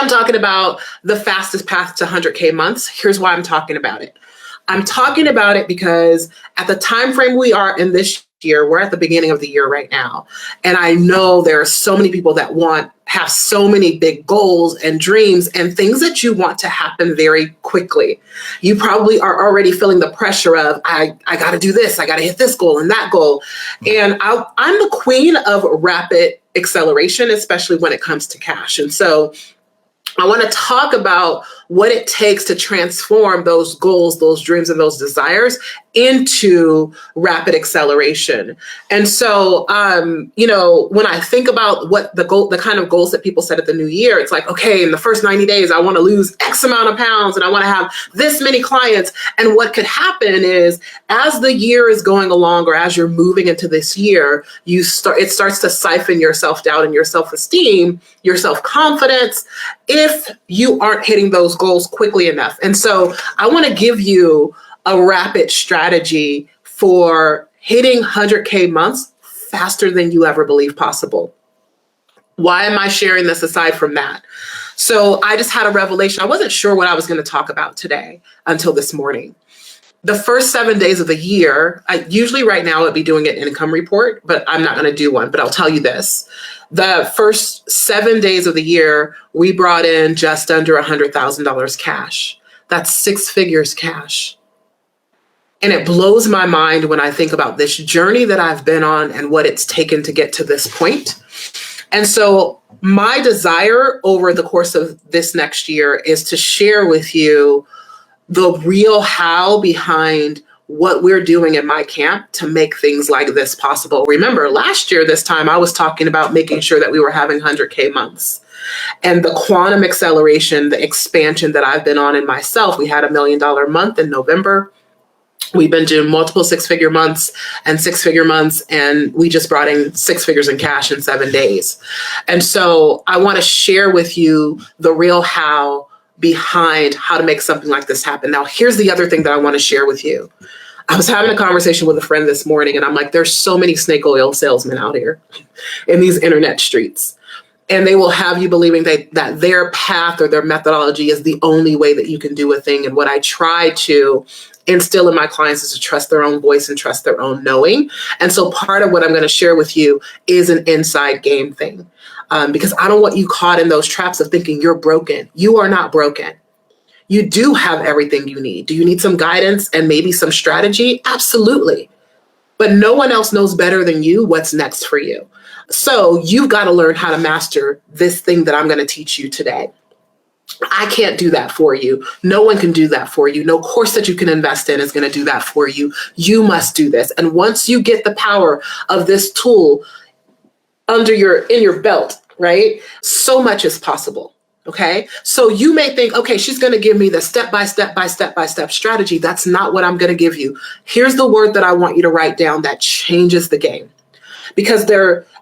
I'm talking about the fastest path to 100K months, here's why I'm talking about it. I'm talking about it because at the time frame we are in this year, we're at the beginning of the year right now. And I know there are so many people that have so many big goals and dreams and things that you want to happen very quickly. You probably are already feeling the pressure of, I got to do this, I got to hit this goal and that goal. And I'm the queen of rapid acceleration, especially when it comes to cash. And so I want to talk about what it takes to transform those goals, those dreams, and those desires into rapid acceleration. And so, when I think about what the kind of goals that people set at the new year, it's like, okay, in the first 90 days, I want to lose X amount of pounds and I want to have this many clients. And what could happen is as the year is going along, or as you're moving into this year, it starts to siphon your self-doubt and your self-esteem, your self-confidence, if you aren't hitting those goals quickly enough. And so I want to give you a rapid strategy for hitting 100K months faster than you ever believed possible. Why am I sharing this aside from that? So I just had a revelation. I wasn't sure what I was going to talk about today until this morning. The first 7 days of the year, usually right now I'd be doing an income report, but I'm not going to do one. But I'll tell you this. The first 7 days of the year, we brought in just under $100,000 cash. That's 6 figures cash. And it blows my mind when I think about this journey that I've been on and what it's taken to get to this point. And so my desire over the course of this next year is to share with you the real how behind what we're doing in my camp to make things like this possible. Remember, last year, this time, I was talking about making sure that we were having 100K months. And the quantum acceleration, the expansion that I've been on in myself, we had $1 million month in November. We've been doing multiple 6-figure months and 6-figure months, and we just brought in 6 figures in cash in 7 days. And so I want to share with you the real how behind how to make something like this happen. Now, here's the other thing that I want to share with you. I was having a conversation with a friend this morning, and I'm like, there's so many snake oil salesmen out here in these internet streets. And they will have you believing that their path or their methodology is the only way that you can do a thing. And what I try to instill in my clients is to trust their own voice and trust their own knowing. And so part of what I'm going to share with you is an inside game thing. Because I don't want you caught in those traps of thinking you're broken. You are not broken. You do have everything you need. Do you need some guidance and maybe some strategy? Absolutely. But no one else knows better than you what's next for you. So you've got to learn how to master this thing that I'm going to teach you today. I can't do that for you. No one can do that for you. No course that you can invest in is going to do that for you. You must do this. And once you get the power of this tool in your belt, right? So much is possible. Okay. So you may think, okay, she's going to give me the step-by-step strategy. That's not what I'm going to give you. Here's the word that I want you to write down that changes the game. Because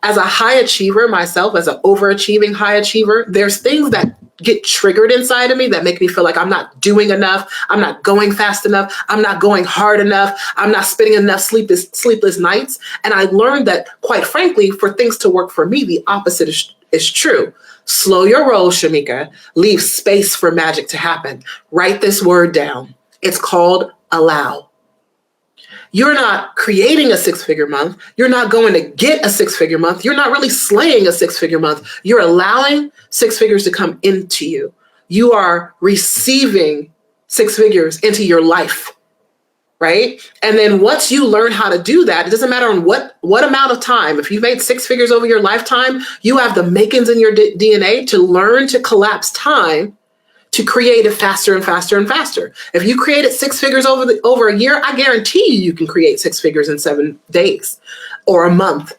as a high achiever myself, as an overachieving high achiever, there's things that get triggered inside of me that make me feel like I'm not doing enough. I'm not going fast enough. I'm not going hard enough. I'm not spending enough sleepless nights. And I learned that, quite frankly, for things to work for me, the opposite is true. Slow your roll, Shameca. Leave space for magic to happen. Write this word down. It's called allow. You're not creating a 6-figure month. You're not going to get a 6-figure month. You're not really slaying a 6-figure month. You're allowing 6 figures to come into you. You are receiving 6 figures into your life, right? And then once you learn how to do that, it doesn't matter on what amount of time. If you've made 6 figures over your lifetime, you have the makings in your DNA to learn to collapse time to create it faster and faster and faster. If you created 6 figures over a year, I guarantee you can create 6 figures in 7 days or a month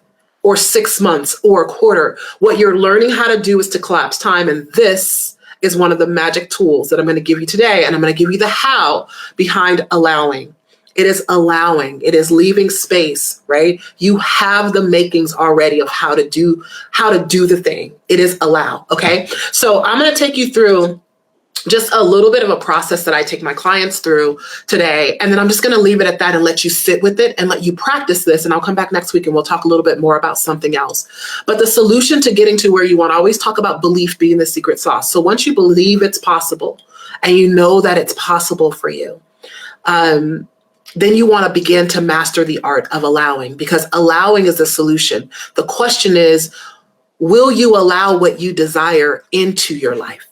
or 6 months or a quarter. What you're learning how to do is to collapse time. And this is one of the magic tools that I'm going to give you today. And I'm going to give you the how behind allowing. It is allowing. It is leaving space, right? You have the makings already of how to do the thing. It is allow. Okay. So I'm going to take you through just a little bit of a process that I take my clients through today. And then I'm just going to leave it at that and let you sit with it and let you practice this. And I'll come back next week and we'll talk a little bit more about something else. But the solution to getting to where you want, I always talk about belief being the secret sauce. So once you believe it's possible and you know that it's possible for you, then you want to begin to master the art of allowing, because allowing is the solution. The question is, will you allow what you desire into your life?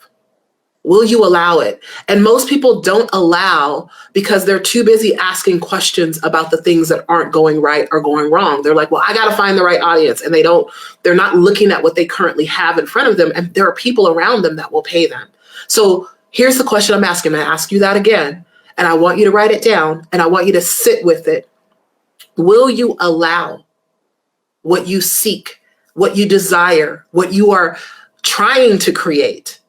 Will you allow it? And most people don't allow because they're too busy asking questions about the things that aren't going right or going wrong. They're like, well, I got to find the right audience. And they're not looking at what they currently have in front of them. And there are people around them that will pay them. So here's the question I'm asking. I'm going to ask you that again. And I want you to write it down and I want you to sit with it. Will you allow what you seek, what you desire, what you are trying to create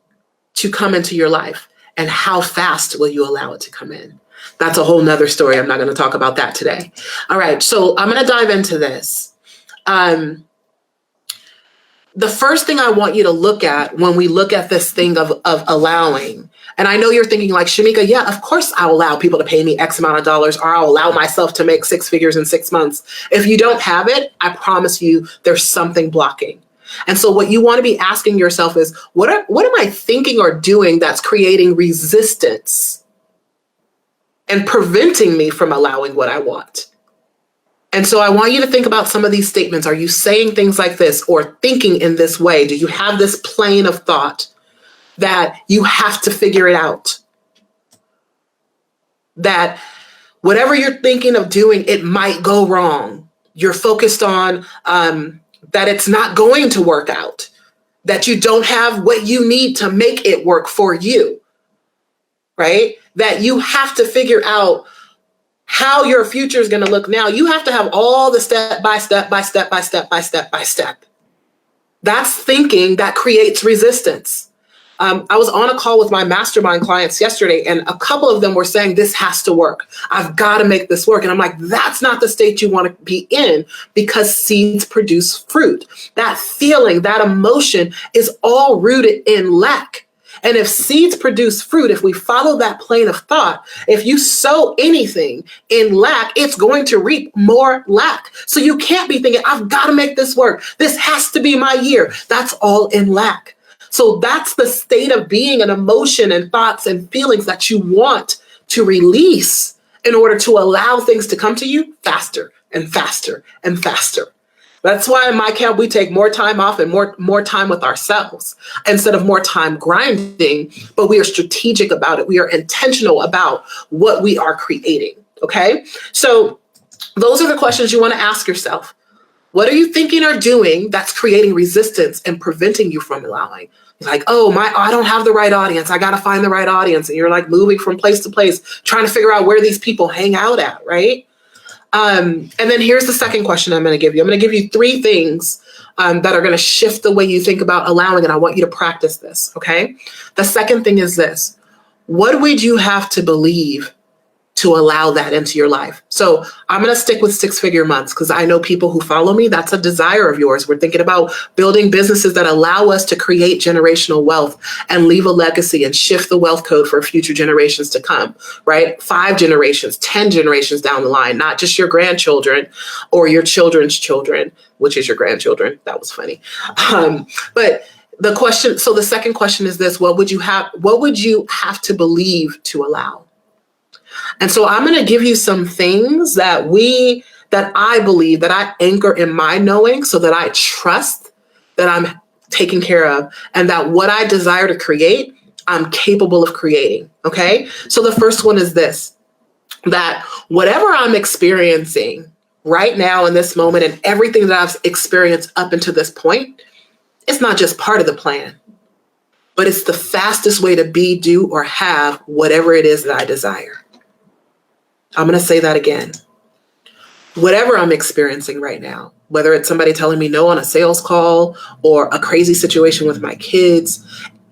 to come into your life? And how fast will you allow it to come in? That's a whole nother story. I'm not going to talk about that today. All right. So I'm going to dive into this. The first thing I want you to look at when we look at this thing of allowing, and I know you're thinking like, Shameca, yeah, of course I'll allow people to pay me X amount of dollars, or I'll allow myself to make 6 figures in 6 months. If you don't have it, I promise you there's something blocking. And so what you want to be asking yourself is, what am I thinking or doing that's creating resistance and preventing me from allowing what I want? And so I want you to think about some of these statements. Are you saying things like this or thinking in this way? Do you have this plane of thought that you have to figure it out? That whatever you're thinking of doing, it might go wrong. You're focused on that it's not going to work out, that you don't have what you need to make it work for you, right? That you have to figure out how your future is going to look now. You have to have all the step by step by step by step by step by step. That's thinking that creates resistance. I was on a call with my mastermind clients yesterday, and a couple of them were saying, this has to work. I've got to make this work. And I'm like, that's not the state you want to be in, because seeds produce fruit. That feeling, that emotion is all rooted in lack. And if seeds produce fruit, if we follow that plane of thought, if you sow anything in lack, it's going to reap more lack. So you can't be thinking, I've got to make this work. This has to be my year. That's all in lack. So that's the state of being and emotion and thoughts and feelings that you want to release in order to allow things to come to you faster and faster and faster. That's why in my camp, we take more time off and more time with ourselves instead of more time grinding, but we are strategic about it. We are intentional about what we are creating. Okay. So those are the questions you want to ask yourself. What are you thinking or doing that's creating resistance and preventing you from allowing? Like, I don't have the right audience. I got to find the right audience. And you're like moving from place to place, trying to figure out where these people hang out at, right? And then here's the second question I'm going to give you. I'm going to give you 3 things that are going to shift the way you think about allowing, and I want you to practice this, okay? The second thing is this. What would you have to believe to allow that into your life? So I'm going to stick with 6-figure months because I know people who follow me, that's a desire of yours. We're thinking about building businesses that allow us to create generational wealth and leave a legacy and shift the wealth code for future generations to come, right? 5 generations, 10 generations down the line, not just your grandchildren or your children's children, which is your grandchildren. That was funny. But the second question is this: what would you have to believe to allow? And so I'm going to give you some things that I believe, that I anchor in my knowing, so that I trust that I'm taken care of, and that what I desire to create, I'm capable of creating. Okay. So the first one is this: that whatever I'm experiencing right now in this moment, and everything that I've experienced up until this point, it's not just part of the plan, but it's the fastest way to be, do, or have whatever it is that I desire. I'm going to say that again. Whatever I'm experiencing right now, whether it's somebody telling me no on a sales call or a crazy situation with my kids,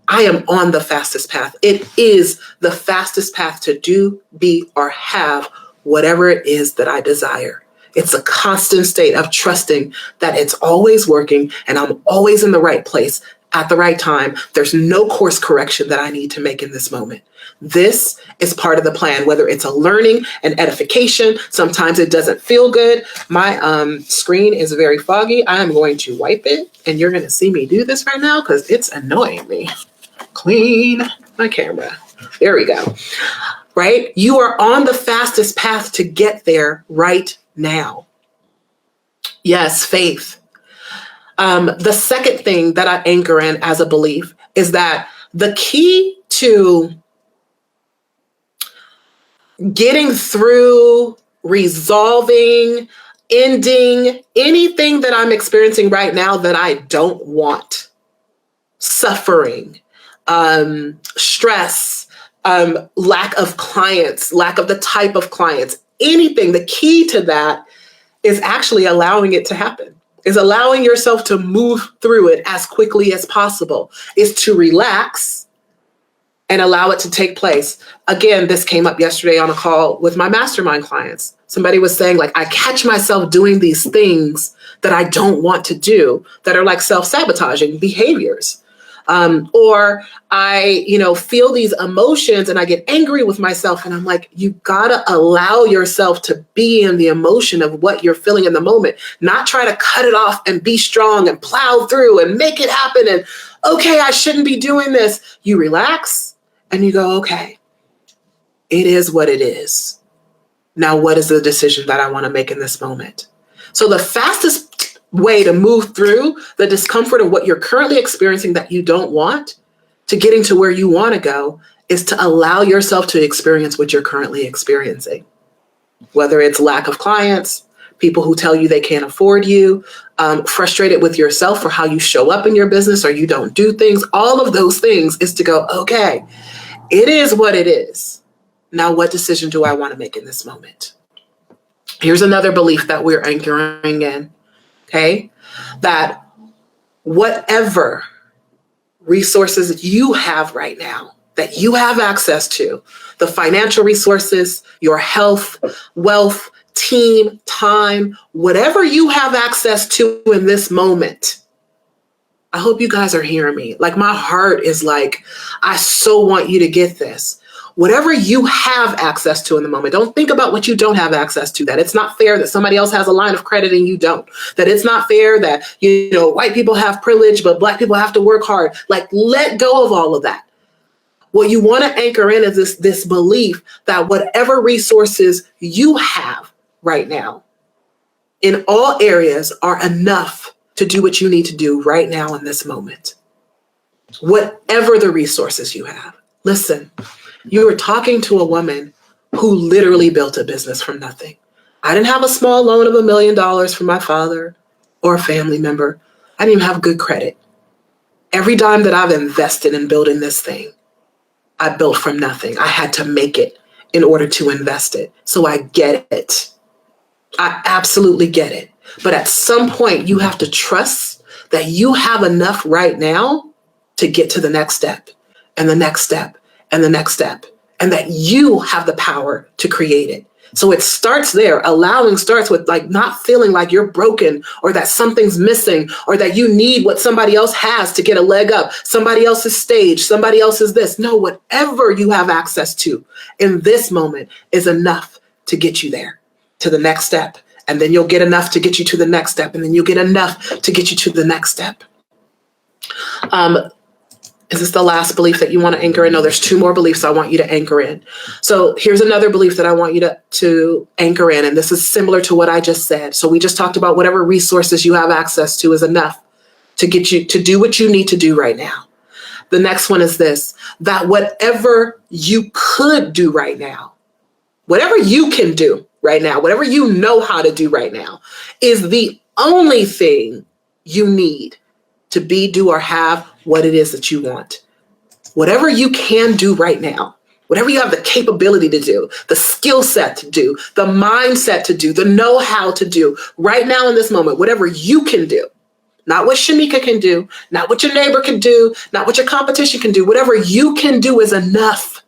I am on the fastest path. It is the fastest path to do, be, or have whatever it is that I desire. It's a constant state of trusting that it's always working and I'm always in the right place at the right time. There's no course correction that I need to make in this moment. This is part of the plan, whether it's a learning and edification. Sometimes it doesn't feel good. My screen is very foggy. I am going to wipe it, and you're going to see me do this right now because it's annoying me. Clean my camera. There we go. Right? You are on the fastest path to get there right now. Yes, faith. The second thing that I anchor in as a belief is that the key to getting through, resolving, ending anything that I'm experiencing right now that I don't want, suffering, stress, lack of clients, lack of the type of clients, anything, the key to that is actually allowing it to happen, is allowing yourself to move through it as quickly as possible, is to relax and allow it to take place. Again, this came up yesterday on a call with my mastermind clients. Somebody was saying, like, I catch myself doing these things that I don't want to do that are like self-sabotaging behaviors. Or I, feel these emotions and I get angry with myself, and I'm like, you gotta allow yourself to be in the emotion of what you're feeling in the moment, not try to cut it off and be strong and plow through and make it happen. And okay, I shouldn't be doing this. You relax and you go, okay, it is what it is. Now, what is the decision that I want to make in this moment? So the fastest way to move through the discomfort of what you're currently experiencing that you don't want to getting to where you want to go is to allow yourself to experience what you're currently experiencing. Whether it's lack of clients, people who tell you they can't afford you, frustrated with yourself for how you show up in your business or you don't do things, all of those things is to go, okay, it is what it is. Now, what decision do I want to make in this moment? Here's another belief that we're anchoring in. Okay, that whatever resources you have right now, that you have access to, the financial resources, your health, wealth, team, time, whatever you have access to in this moment, I hope you guys are hearing me. Like, my heart is like, I so want you to get this. Whatever you have access to in the moment, don't think about what you don't have access to, that it's not fair that somebody else has a line of credit and you don't, that it's not fair that, white people have privilege, but Black people have to work hard. Like, let go of all of that. What you want to anchor in is this belief that whatever resources you have right now in all areas are enough to do what you need to do right now in this moment. Whatever the resources you have. Listen. You were talking to a woman who literally built a business from nothing. I didn't have a small loan of $1 million from my father or a family member. I didn't even have good credit. Every dime that I've invested in building this thing, I built from nothing. I had to make it in order to invest it. So I get it. I absolutely get it. But at some point, you have to trust that you have enough right now to get to the next step and the next step and the next step, and that you have the power to create it. So it starts there. Allowing starts with like not feeling like you're broken or that something's missing or that you need what somebody else has to get a leg up, somebody else's stage, somebody else's this. No, whatever you have access to in this moment is enough to get you there to the next step. And then you'll get enough to get you to the next step. And then you'll get enough to get you to the next step. Is this the last belief that you want to anchor in? No, there's 2 more beliefs I want you to anchor in. So here's another belief that I want you to anchor in. And this is similar to what I just said. So we just talked about whatever resources you have access to is enough to get you to do what you need to do right now. The next one is this, that whatever you could do right now, whatever you can do right now, whatever you know how to do right now is the only thing you need to be, do, or have what it is that you want. Whatever you can do right now, whatever you have the capability to do, the skill set to do, the mindset to do, the know-how to do right now in this moment, whatever you can do, not what Shameca can do, not what your neighbor can do, not what your competition can do, whatever you can do is enough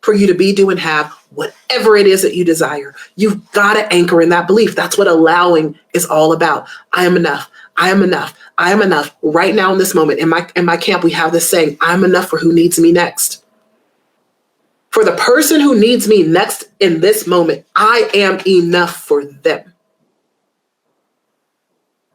for you to be, do, and have whatever it is that you desire. You've got to anchor in that belief. That's what allowing is all about. I am enough. I am enough. I am enough. Right now in this moment, in my camp, we have this saying, I'm enough for who needs me next. For the person who needs me next in this moment, I am enough for them.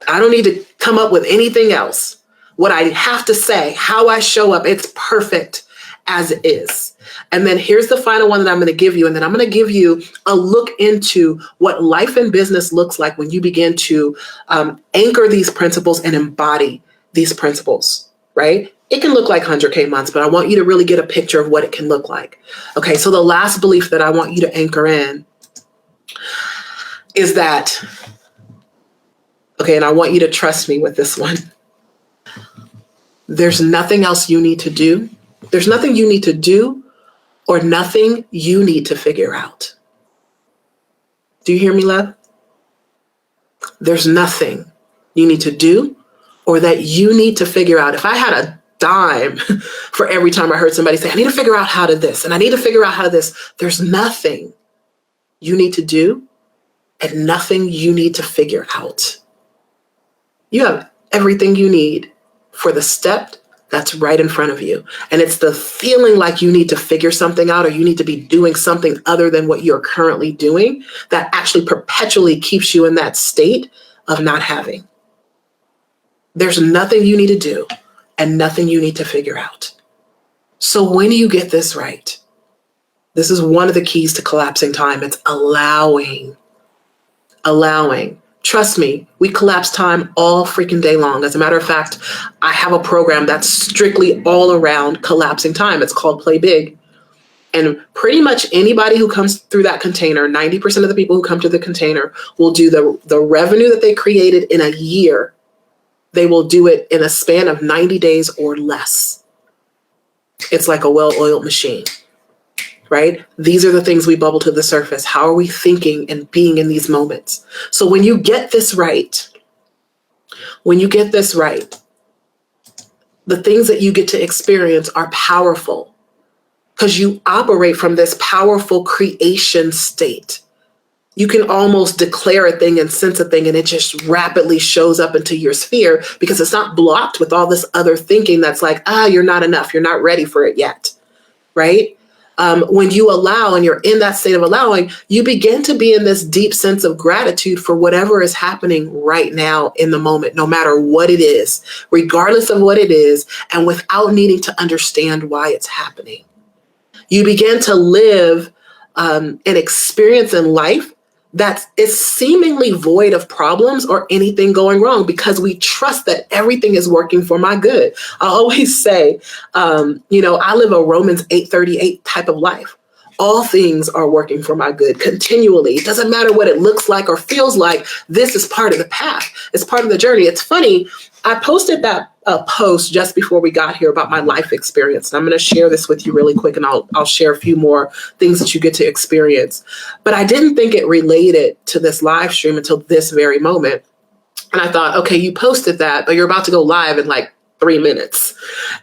I don't need to come up with anything else. What I have to say, how I show up, it's perfect as it is. And then here's the final one that I'm going to give you. And then I'm going to give you a look into what life and business looks like when you begin to anchor these principles and embody these principles, right? It can look like 100K months, but I want you to really get a picture of what it can look like. Okay, so the last belief that I want you to anchor in is that, okay, and I want you to trust me with this one. There's nothing else you need to do. There's nothing you need to do or nothing you need to figure out. Do you hear me, love? There's nothing you need to do or that you need to figure out. If I had a dime for every time I heard somebody say, I need to figure out how to this, and I need to figure out how to this, there's nothing you need to do and nothing you need to figure out. You have everything you need for the step that's right in front of you. And it's the feeling like you need to figure something out or you need to be doing something other than what you're currently doing that actually perpetually keeps you in that state of not having. There's nothing you need to do and nothing you need to figure out. So when you get this right, this is one of the keys to collapsing time. It's allowing. Trust me, we collapse time all freaking day long. As a matter of fact, I have a program that's strictly all around collapsing time. It's called Play Big. And pretty much anybody who comes through that container, 90% of the people who come to the container will do the revenue that they created in a year. They will do it in a span of 90 days or less. It's like a well-oiled machine. Right? These are the things we bubble to the surface. How are we thinking and being in these moments? So when you get this right, the things that you get to experience are powerful because you operate from this powerful creation state. You can almost declare a thing and sense a thing, and it just rapidly shows up into your sphere because it's not blocked with all this other thinking that's like, you're not enough. You're not ready for it yet. Right? When you allow and you're in that state of allowing, you begin to be in this deep sense of gratitude for whatever is happening right now in the moment, no matter what it is, regardless of what it is, and without needing to understand why it's happening. You begin to live an experience in life that is seemingly void of problems or anything going wrong because we trust that everything is working for my good. I always say, I live a Romans 8:38 type of life. All things are working for my good continually. It doesn't matter what it looks like or feels like. This is part of the path. It's part of the journey. It's funny. I posted that post just before we got here about my life experience. And I'm going to share this with you really quick, and I'll share a few more things that you get to experience. But I didn't think it related to this live stream until this very moment. And I thought, okay, you posted that, but you're about to go live in like 3 minutes.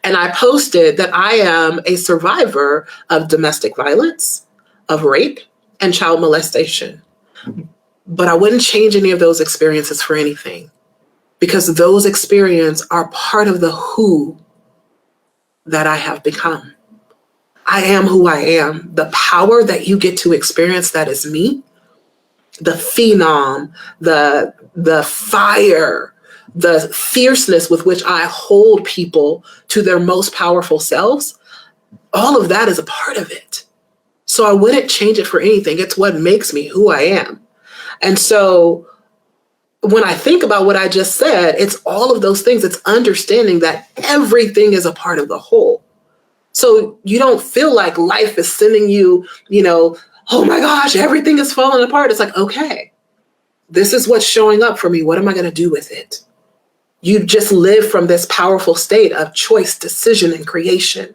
And I posted that I am a survivor of domestic violence, of rape, and child molestation. But I wouldn't change any of those experiences for anything, because those experiences are part of the who that I have become. I am who I am. The power that you get to experience, that is me. The phenom, the fire, the fierceness with which I hold people to their most powerful selves, all of that is a part of it. So I wouldn't change it for anything. It's what makes me who I am. And so when I think about what I just said, it's all of those things. It's understanding that everything is a part of the whole. So you don't feel like life is sending you, oh my gosh, everything is falling apart. It's like, okay, this is what's showing up for me. What am I going to do with it? You just live from this powerful state of choice, decision, and creation.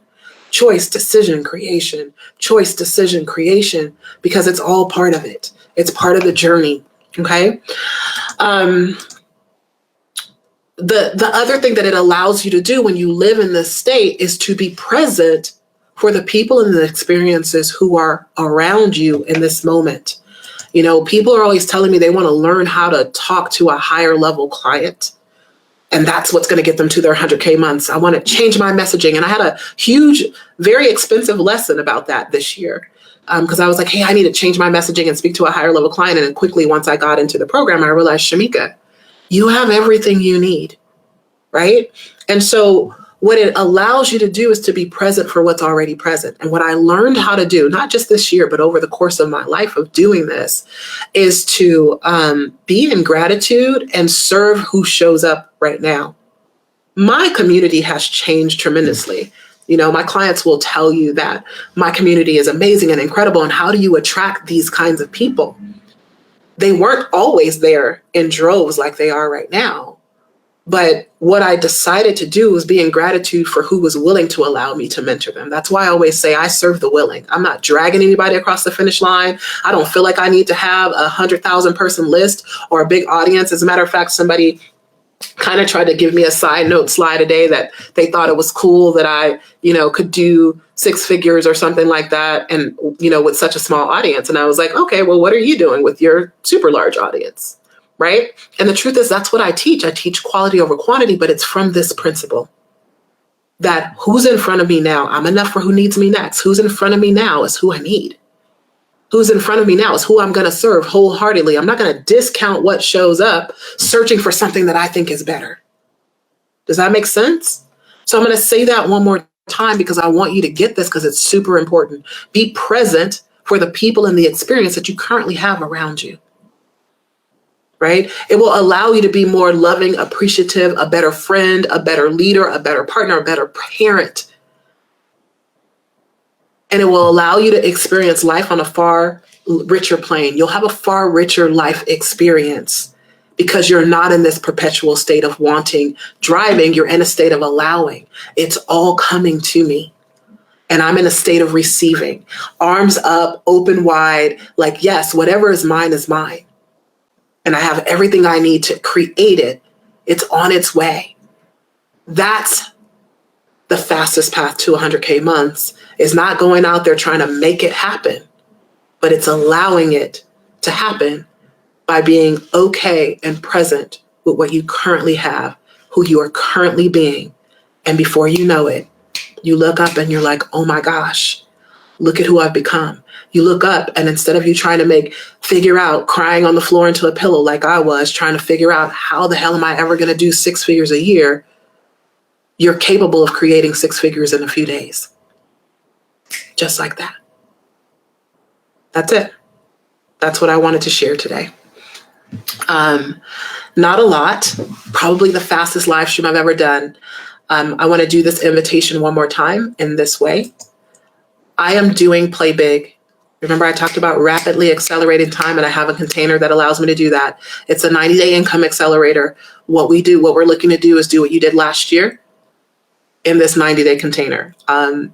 Choice, decision, creation. Choice, decision, creation, because it's all part of it. It's part of the journey. Okay. The other thing that it allows you to do when you live in this state is to be present for the people and the experiences who are around you in this moment. People are always telling me they want to learn how to talk to a higher level client. And that's what's going to get them to their 100K months. I want to change my messaging. And I had a huge, very expensive lesson about that this year. Because I was like, hey, I need to change my messaging and speak to a higher level client. And then quickly, once I got into the program, I realized, Shameca, you have everything you need, right? And so what it allows you to do is to be present for what's already present. And what I learned how to do, not just this year, but over the course of my life of doing this, is to be in gratitude and serve who shows up right now. My community has changed tremendously. You know, my clients will tell you that my community is amazing and incredible. And how do you attract these kinds of people? They weren't always there in droves like they are right now. But what I decided to do was be in gratitude for who was willing to allow me to mentor them. That's why I always say I serve the willing. I'm not dragging anybody across the finish line. I don't feel like I need to have 100,000 person list or a big audience. As a matter of fact, somebody kind of tried to give me a side note slide today that they thought it was cool that I, could do 6 figures or something like that. And, with such a small audience. And I was like, okay, well, what are you doing with your super large audience? Right? And the truth is, that's what I teach. I teach quality over quantity, but it's from this principle that who's in front of me now, I'm enough for who needs me next. Who's in front of me now is who I need. Who's in front of me now is who I'm going to serve wholeheartedly. I'm not going to discount what shows up searching for something that I think is better. Does that make sense? So I'm going to say that one more time because I want you to get this because it's super important. Be present for the people and the experience that you currently have around you. Right? It will allow you to be more loving, appreciative, a better friend, a better leader, a better partner, a better parent. And it will allow you to experience life on a far richer plane. You'll have a far richer life experience because you're not in this perpetual state of wanting, driving. You're in a state of allowing. It's all coming to me. And I'm in a state of receiving. Arms up, open wide, like, yes, whatever is mine is mine. And I have everything I need to create it. It's on its way. That's the fastest path to 100K months, is not going out there trying to make it happen, but it's allowing it to happen by being okay and present with what you currently have, who you are currently being. And before you know it, you look up and you're like, oh my gosh, look at who I've become. You look up and instead of you trying to figure out crying on the floor into a pillow like I was, trying to figure out how the hell am I ever going to do 6 figures a year, you're capable of creating 6 figures in a few days. Just like that. That's it. That's what I wanted to share today. Not a lot, probably the fastest live stream I've ever done. I want to do this invitation one more time in this way. I am doing Play Big. Remember, I talked about rapidly accelerating time, and I have a container that allows me to do that. It's a 90-day income accelerator. What we're looking to do is do what you did last year in this 90-day container.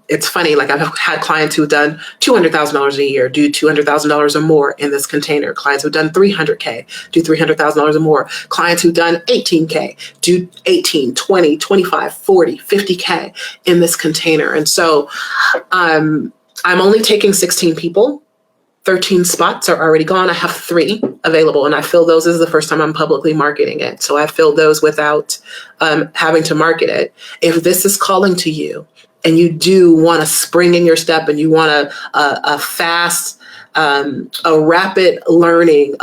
It's funny, like I've had clients who've done $200,000 a year, do $200,000 or more in this container. Clients who've done $300K, do $300,000 or more. Clients who've done $18K, do 18, 20, 25, 40, 50K in this container. And so I'm only taking 16 people. 13 spots are already gone. I have 3 available, and I fill those. This is the first time I'm publicly marketing it. So I filled those without having to market it. If this is calling to you and you do want a spring in your step and you want a fast, a rapid learning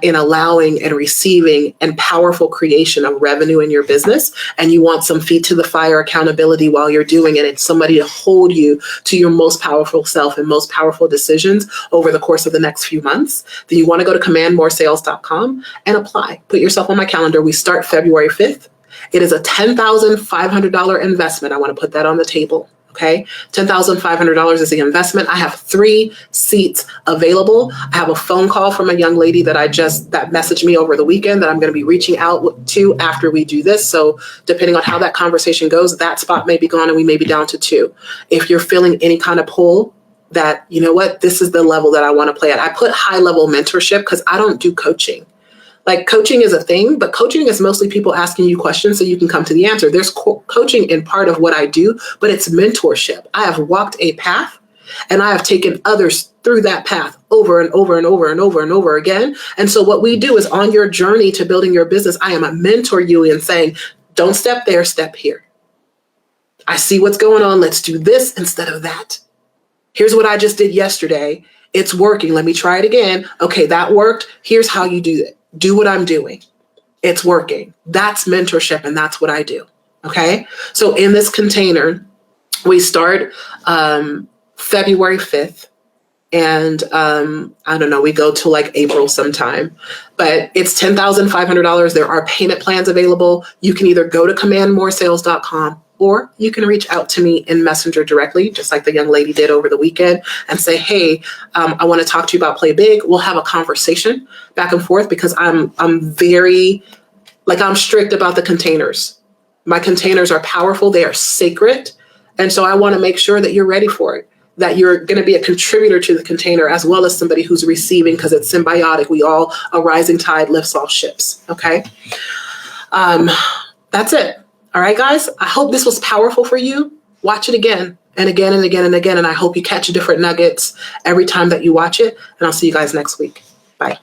in allowing and receiving and powerful creation of revenue in your business, and you want some feet to the fire accountability while you're doing it, and somebody to hold you to your most powerful self and most powerful decisions over the course of the next few months, then you want to go to commandmoresales.com and apply. Put yourself on my calendar. We start February 5th. It is a $10,500 investment. I want to put that on the table. Okay, $10,500 is the investment. I have 3 seats available. I have a phone call from a young lady that that messaged me over the weekend that I'm going to be reaching out to after we do this. So depending on how that conversation goes, that spot may be gone and we may be down to 2. If you're feeling any kind of pull that, you know what, this is the level that I want to play at. I put high level mentorship because I don't do coaching. Like coaching is a thing, but coaching is mostly people asking you questions so you can come to the answer. There's coaching in part of what I do, but it's mentorship. I have walked a path and I have taken others through that path over and over and over and over and over again. And so what we do is on your journey to building your business, I am a mentor you in saying, Don't step there, step here. I see what's going on. Let's do this instead of that. Here's what I just did yesterday. It's working. Let me try it again. Okay, that worked. Here's how you do it. Do what I'm doing. It's working. That's mentorship, and that's what I do. Okay? So in this container, we start February 5th. And I don't know, we go to like April sometime, but it's $10,500. There are payment plans available. You can either go to commandmoresales.com, or you can reach out to me in Messenger directly, just like the young lady did over the weekend, and say, hey, I want to talk to you about Play Big. We'll have a conversation back and forth, because I'm very, I'm strict about the containers. My containers are powerful. They are sacred. And so I want to make sure that you're ready for it, that you're going to be a contributor to the container as well as somebody who's receiving, because it's symbiotic. A rising tide lifts all ships. Okay. That's it. All right, guys. I hope this was powerful for you. Watch it again and again and again and again. And I hope you catch different nuggets every time that you watch it. And I'll see you guys next week. Bye.